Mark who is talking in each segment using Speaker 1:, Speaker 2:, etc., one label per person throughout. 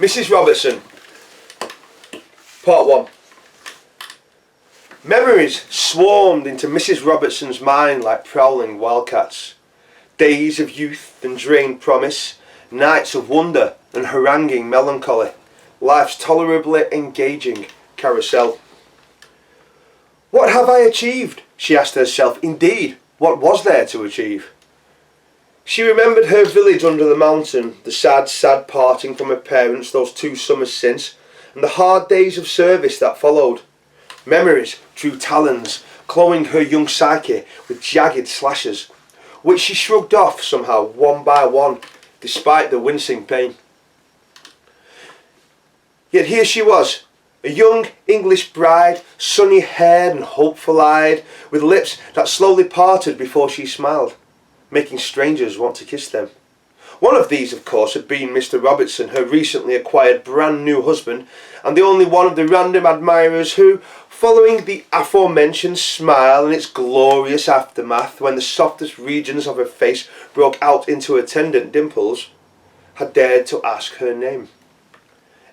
Speaker 1: Mrs. Robertson. Part 1. Memories swarmed into Mrs. Robertson's mind like prowling wildcats. Days of youth and drained promise, nights of wonder and haranguing melancholy, life's tolerably engaging carousel. What have I achieved? She asked herself. Indeed, what was there to achieve? She remembered her village under the mountain, the sad, sad parting from her parents those 2 summers since, and the hard days of service that followed. Memories drew talons, clawing her young psyche with jagged slashes, which she shrugged off somehow one by one, despite the wincing pain. Yet here she was, a young English bride, sunny-haired and hopeful-eyed, with lips that slowly parted before she smiled, making strangers want to kiss them. One of these, of course, had been Mr. Robertson, her recently acquired brand new husband, and the only one of the random admirers who, following the aforementioned smile and its glorious aftermath when the softest regions of her face broke out into attendant dimples, had dared to ask her name.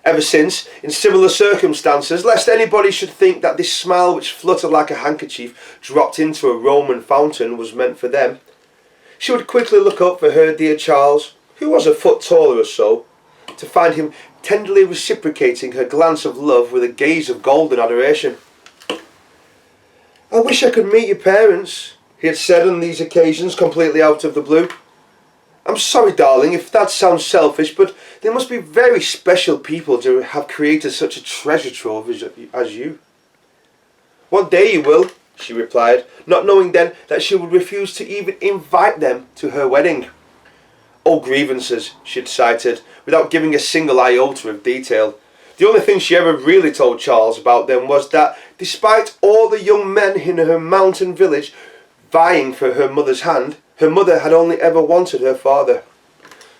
Speaker 1: Ever since, in similar circumstances, lest anybody should think that this smile which fluttered like a handkerchief dropped into a Roman fountain was meant for them, she would quickly look up for her dear Charles, who was a foot taller or so, to find him tenderly reciprocating her glance of love with a gaze of golden adoration. "I wish I could meet your parents," he had said on these occasions, completely out of the blue. "I'm sorry, darling, if that sounds selfish, but they must be very special people to have created such a treasure trove as you." "One day you will," she replied, not knowing then that she would refuse to even invite them to her wedding. Old grievances, she had cited, without giving a single iota of detail. The only thing she ever really told Charles about them was that, despite all the young men in her mountain village vying for her mother's hand, her mother had only ever wanted her father.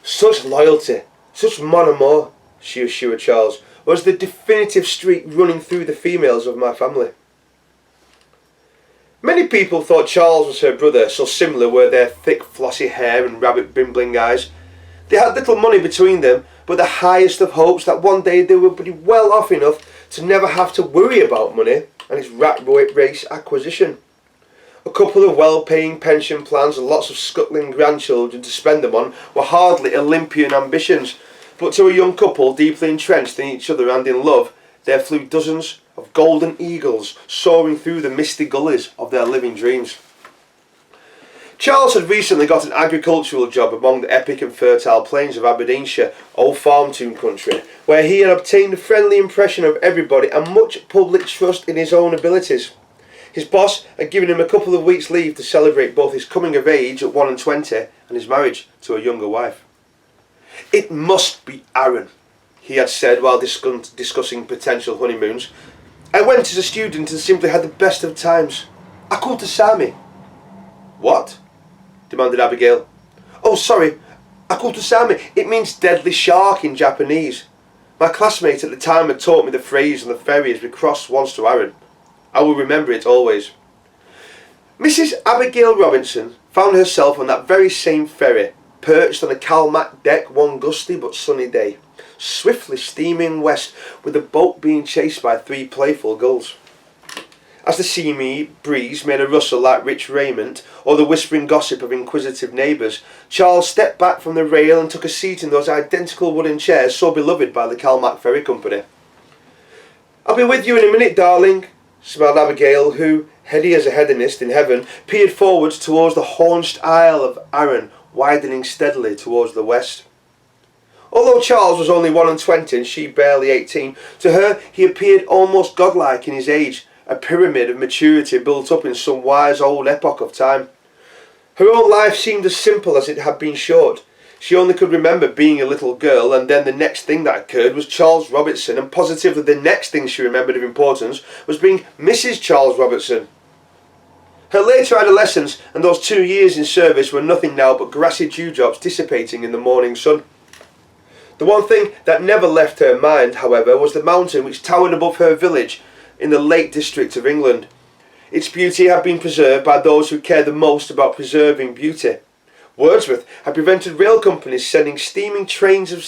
Speaker 1: "Such loyalty, such mon amour," she assured Charles, "was the definitive streak running through the females of my family." Many people thought Charles was her brother, so similar were their thick flossy hair and rabbit bimbling eyes. They had little money between them, but the highest of hopes that one day they would be well off enough to never have to worry about money and its rat race acquisition. A couple of well-paying pension plans and lots of scuttling grandchildren to spend them on were hardly Olympian ambitions, but to a young couple deeply entrenched in each other and in love, there flew dozens of golden eagles soaring through the misty gullies of their living dreams. Charles had recently got an agricultural job among the epic and fertile plains of Aberdeenshire, old farm tune country, where he had obtained a friendly impression of everybody and much public trust in his own abilities. His boss had given him a couple of weeks' leave to celebrate both his coming of age at 1 and 20 and his marriage to a younger wife. "It must be Arran," he had said while discussing potential honeymoons. "I went as a student and simply had the best of times. Akuta Sami." "What?" demanded Abigail. "Oh, sorry, Akuta Sami. It means deadly shark in Japanese. My classmate at the time had taught me the phrase on the ferry as we crossed once to Arran. I will remember it always." Mrs. Abigail Robinson found herself on that very same ferry, perched on a Calmac deck one gusty but sunny day, swiftly steaming west with the boat being chased by 3 playful gulls. As the sea breeze made a rustle like rich raiment or the whispering gossip of inquisitive neighbours, Charles stepped back from the rail and took a seat in those identical wooden chairs so beloved by the Calmac Ferry Company. "I'll be with you in a minute, darling," smiled Abigail, who, heady as a hedonist in heaven, peered forwards towards the haunched isle of Arran, widening steadily towards the west. Although Charles was only 1 and 20 and she barely 18, to her he appeared almost godlike in his age, a pyramid of maturity built up in some wise old epoch of time. Her own life seemed as simple as it had been short. She only could remember being a little girl, and then the next thing that occurred was Charles Robertson, and positively the next thing she remembered of importance was being Mrs. Charles Robertson. Her later adolescence and those 2 years in service were nothing now but grassy dewdrops dissipating in the morning sun. The one thing that never left her mind, however, was the mountain which towered above her village in the Lake District of England. Its beauty had been preserved by those who cared the most about preserving beauty. Wordsworth had prevented rail companies sending steaming trains of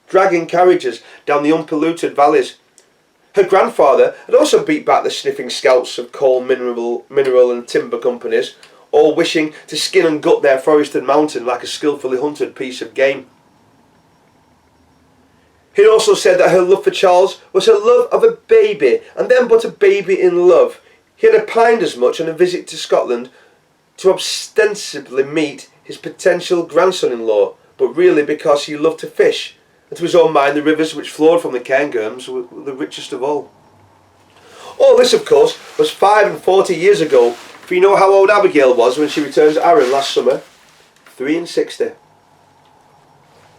Speaker 1: dragging carriages down the unpolluted valleys. Her grandfather had also beat back the sniffing scouts of coal, mineral and timber companies, all wishing to skin and gut their forested mountain like a skillfully hunted piece of game. He also said that her love for Charles was her love of a baby, and then but a baby in love. He had opined as much on a visit to Scotland to ostensibly meet his potential grandson-in-law, but really because he loved to fish, and to his own mind the rivers which flowed from the Cairngorms were the richest of all. All this, of course, was 45 years ago, for you know how old Abigail was when she returned to Arran last summer? 63.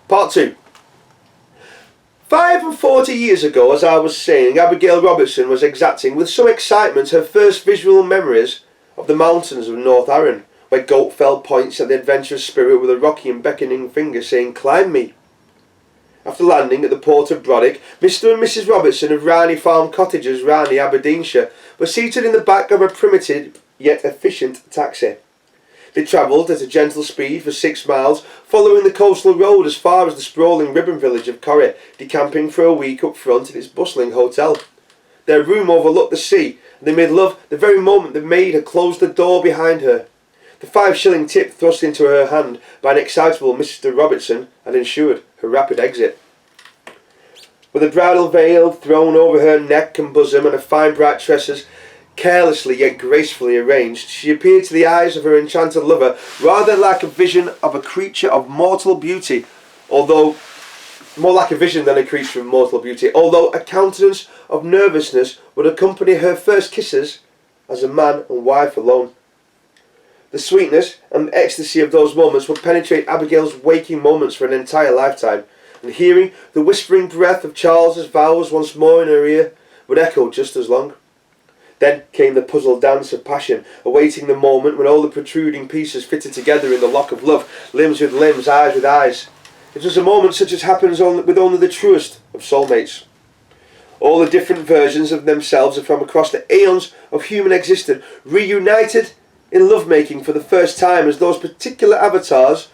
Speaker 1: Part 2. 45 years ago, as I was saying, Abigail Robertson was exacting with some excitement her first visual memories of the mountains of North Arran, where Goatfell points at the adventurous spirit with a rocky and beckoning finger saying, "Climb me." After landing at the port of Brodick, Mr. and Mrs. Robertson of Rani Farm Cottages, Rani, Aberdeenshire, were seated in the back of a primitive yet efficient taxi. They travelled at a gentle speed for 6 miles, following the coastal road as far as the sprawling ribbon village of Corrie, decamping for a week up front in its bustling hotel. Their room overlooked the sea, and they made love the very moment the maid had closed the door behind her. The 5-shilling tip thrust into her hand by an excitable Mr. Robertson had ensured her rapid exit. With a bridal veil thrown over her neck and bosom and her fine bright tresses carelessly yet gracefully arranged, she appeared to the eyes of her enchanted lover rather like a vision of a creature of mortal beauty, although more like a vision than a creature of mortal beauty, although a countenance of nervousness would accompany her first kisses as a man and wife alone. The sweetness and ecstasy of those moments would penetrate Abigail's waking moments for an entire lifetime, and hearing the whispering breath of Charles's vows once more in her ear would echo just as long. Then came the puzzled dance of passion, awaiting the moment when all the protruding pieces fitted together in the lock of love, limbs with limbs, eyes with eyes. It was a moment such as happens with only the truest of soulmates. All the different versions of themselves from across the aeons of human existence reunited in lovemaking for the first time, as those particular avatars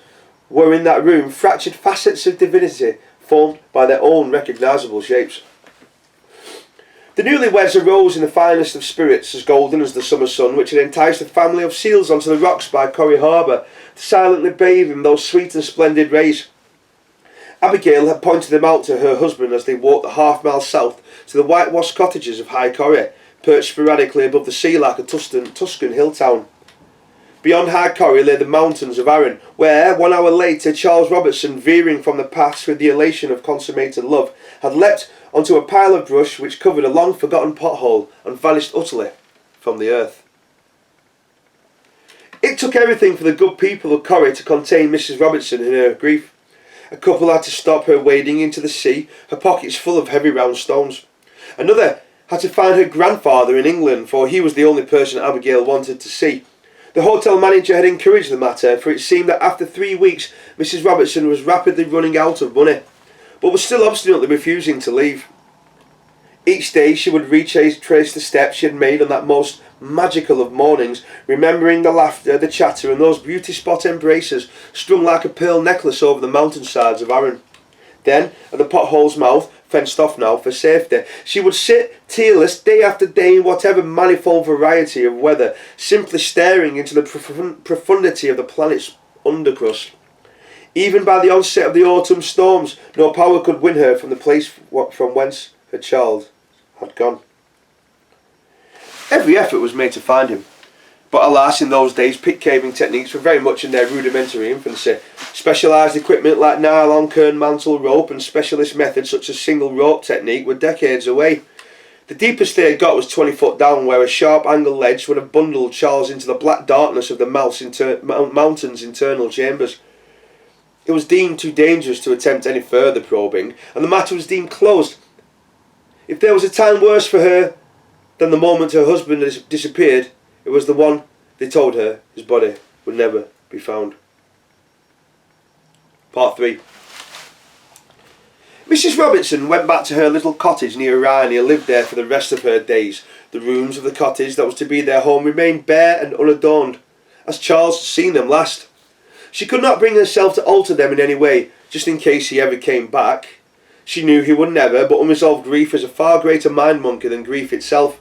Speaker 1: were in that room, fractured facets of divinity formed by their own recognisable shapes. The newlyweds arose in the finest of spirits, as golden as the summer sun which had enticed a family of seals onto the rocks by Corrie Harbour to silently bathe in those sweet and splendid rays. Abigail had pointed them out to her husband as they walked the half-mile south to the whitewashed cottages of High Corrie, perched sporadically above the sea like a Tuscan hill town. Beyond High Corrie lay the mountains of Arran, where, 1 hour later, Charles Robertson, veering from the paths with the elation of consummated love, had leapt onto a pile of brush which covered a long-forgotten pothole and vanished utterly from the earth. It took everything for the good people of Corrie to contain Mrs. Robertson in her grief. A couple had to stop her wading into the sea, her pockets full of heavy round stones. Another had to find her grandfather in England, for he was the only person Abigail wanted to see. The hotel manager had encouraged the matter, for it seemed that after 3 weeks Mrs. Robertson was rapidly running out of money, but was still obstinately refusing to leave. Each day she would retrace the steps she had made on that most magical of mornings, remembering the laughter, the chatter, and those beauty spot embraces strung like a pearl necklace over the mountainsides of Arran. Then, at the pothole's mouth, fenced off now for safety, she would sit tearless day after day in whatever manifold variety of weather, simply staring into the profundity of the planet's undercrust. Even by the onset of the autumn storms, no power could win her from the place from whence her child had gone. Every effort was made to find him, but alas, in those days pit caving techniques were very much in their rudimentary infancy. Specialised equipment like nylon kern mantle rope and specialist methods such as single rope technique were decades away. The deepest they had got was 20 foot down, where a sharp angled ledge would have bundled Charles into the black darkness of the mountain's internal chambers. It was deemed too dangerous to attempt any further probing, and the matter was deemed closed. If there was a time worse for her than the moment her husband had disappeared, it was the one they told her his body would never be found. Part 3. Mrs. Robertson went back to her little cottage near Arran and lived there for the rest of her days. The rooms of the cottage that was to be their home remained bare and unadorned, as Charles had seen them last. She could not bring herself to alter them in any way, just in case he ever came back. She knew he would never, but unresolved grief is a far greater mind monkey than grief itself.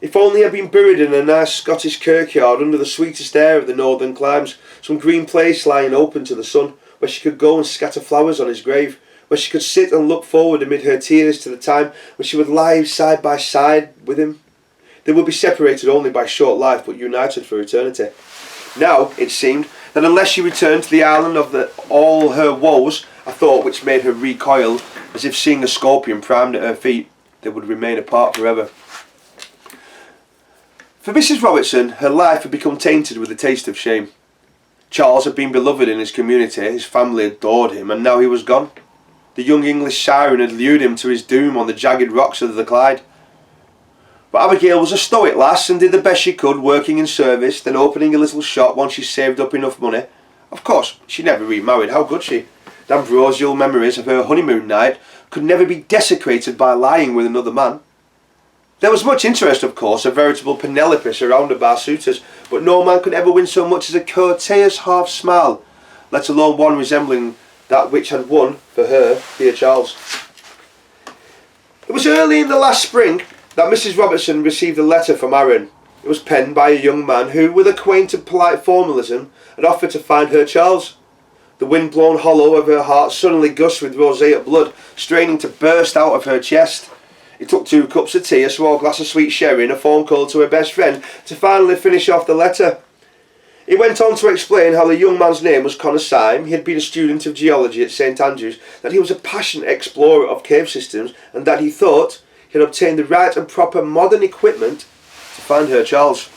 Speaker 1: If only he had been buried in a nice Scottish kirkyard under the sweetest air of the northern climes, some green place lying open to the sun, where she could go and scatter flowers on his grave, where she could sit and look forward amid her tears to the time when she would lie side by side with him. They would be separated only by short life, but united for eternity. Now, it seemed, that unless she returned to the island of all her woes, a thought which made her recoil, as if seeing a scorpion primed at her feet, they would remain apart forever. For Mrs. Robertson, her life had become tainted with a taste of shame. Charles had been beloved in his community, his family adored him, and now he was gone. The young English siren had lured him to his doom on the jagged rocks of the Clyde. But Abigail was a stoic lass and did the best she could, working in service, then opening a little shop once she saved up enough money. Of course, she never remarried, how could she? The ambrosial memories of her honeymoon night could never be desecrated by lying with another man. There was much interest, of course, a veritable Penelope surrounded by suitors, but no man could ever win so much as a courteous half smile, let alone one resembling that which had won for her dear Charles. It was early in the last spring that Mrs. Robertson received a letter from Arran. It was penned by a young man who, with a quaint and polite formalism, had offered to find her Charles. The wind-blown hollow of her heart suddenly gushed with roseate blood, straining to burst out of her chest. It took 2 cups of tea, a small glass of sweet sherry and a phone call to her best friend to finally finish off the letter. It went on to explain how the young man's name was Connor Syme, he had been a student of geology at St Andrews, that he was a passionate explorer of cave systems, and that he thought he had obtained the right and proper modern equipment to find her Charles.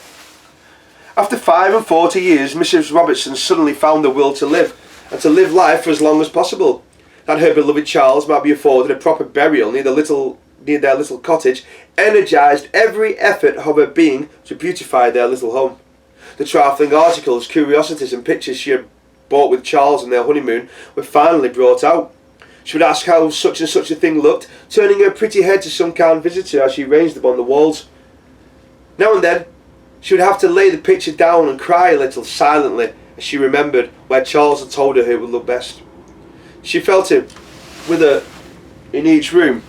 Speaker 1: After 45 years, Mrs. Robertson suddenly found the will to live, and to live life for as long as possible, that her beloved Charles might be afforded a proper burial near their little cottage, energised every effort of her being to beautify their little home. The trifling articles, curiosities and pictures she had bought with Charles on their honeymoon were finally brought out. She would ask how such and such a thing looked, turning her pretty head to some kind visitor as she arranged them on the walls. Now and then she would have to lay the picture down and cry a little silently as she remembered where Charles had told her it would look best. She felt him with her in each room,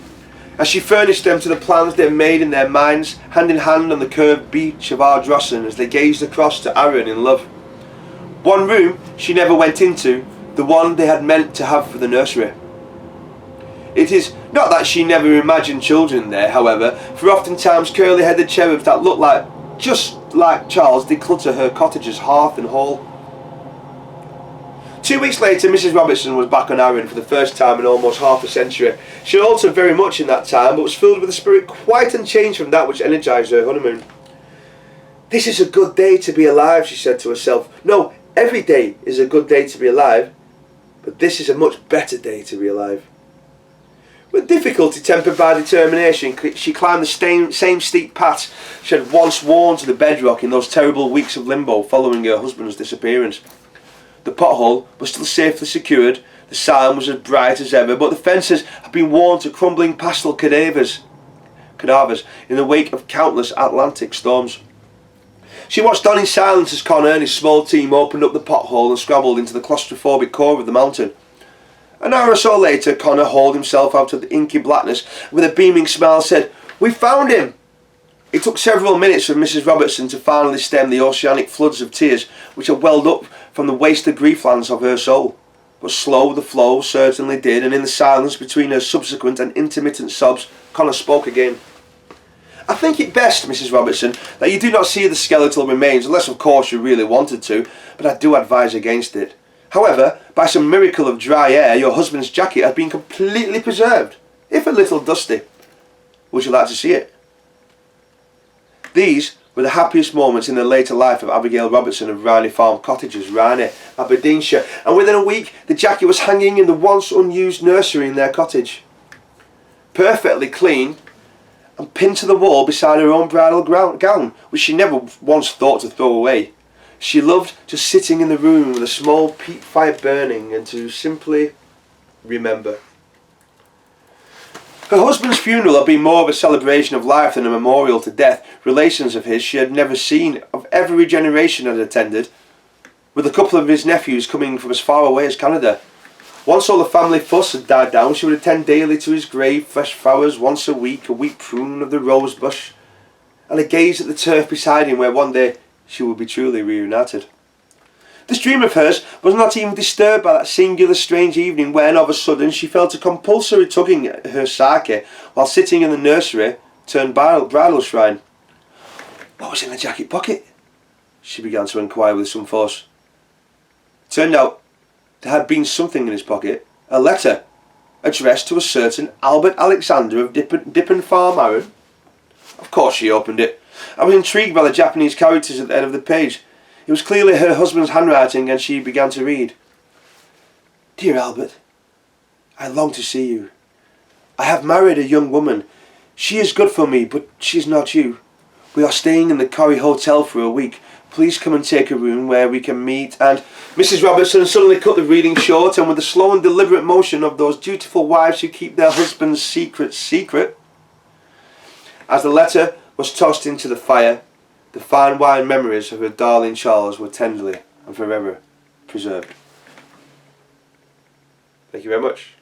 Speaker 1: as she furnished them to the plans they had made in their minds, hand in hand on the curved beach of Robertson as they gazed across to Arran in love. One room she never went into, the one they had meant to have for the nursery. It is not that she never imagined children there, however, for oftentimes curly-headed cherubs that looked just like Charles declutter her cottage's hearth and hall. 2 weeks later, Mrs. Robertson was back on Arran for the first time in almost half a century. She had altered very much in that time, but was filled with a spirit quite unchanged from that which energised her honeymoon. "This is a good day to be alive," she said to herself. "No, every day is a good day to be alive, but this is a much better day to be alive." With difficulty tempered by determination, she climbed the same steep paths she had once worn to the bedrock in those terrible weeks of limbo following her husband's disappearance. The pothole was still safely secured, the sign was as bright as ever, but the fences had been worn to crumbling pastel cadavers in the wake of countless Atlantic storms. She watched on in silence as Connor and his small team opened up the pothole and scrambled into the claustrophobic core of the mountain. An hour or so later, Connor hauled himself out of the inky blackness and with a beaming smile said, "We found him!" It took several minutes for Mrs. Robertson to finally stem the oceanic floods of tears which had welled up from the wasted grieflands of her soul. But slow the flow certainly did, and in the silence between her subsequent and intermittent sobs, Connor spoke again. "I think it best, Mrs. Robertson, that you do not see the skeletal remains, unless of course you really wanted to, but I do advise against it. However, by some miracle of dry air, your husband's jacket has been completely preserved, if a little dusty. Would you like to see it?" These were the happiest moments in the later life of Abigail Robertson of Riney Farm Cottages, Riney, Aberdeenshire, and within a week the jacket was hanging in the once unused nursery in their cottage. Perfectly clean and pinned to the wall beside her own bridal gown, which she never once thought to throw away. She loved just sitting in the room with a small peat fire burning and to simply remember. Her husband's funeral had been more of a celebration of life than a memorial to death. Relations of his she had never seen, of every generation had attended, with a couple of his nephews coming from as far away as Canada. Once all the family fuss had died down, she would attend daily to his grave, fresh flowers once a week prune of the rose bush, and a gaze at the turf beside him where one day she would be truly reunited. This dream of hers was not even disturbed by that singular strange evening when, of a sudden, she felt a compulsory tugging at her sake while sitting in the nursery turned bridal shrine. What was in the jacket pocket? She began to inquire with some force. It turned out there had been something in his pocket, a letter addressed to a certain Albert Alexander of Dippen Farm, Arran. Of course she opened it. I was intrigued by the Japanese characters at the end of the page. It was clearly her husband's handwriting, and she began to read. Dear Albert, I long to see you. I have married a young woman. She is good for me, but she is not you. We are staying in the Corrie Hotel for a week. Please come and take a room where we can meet. And Mrs. Robertson suddenly cut the reading short, and with the slow and deliberate motion of those dutiful wives who keep their husband's secret, as the letter was tossed into the fire, the fine wine memories of her darling Charles were tenderly and forever preserved. Thank you very much.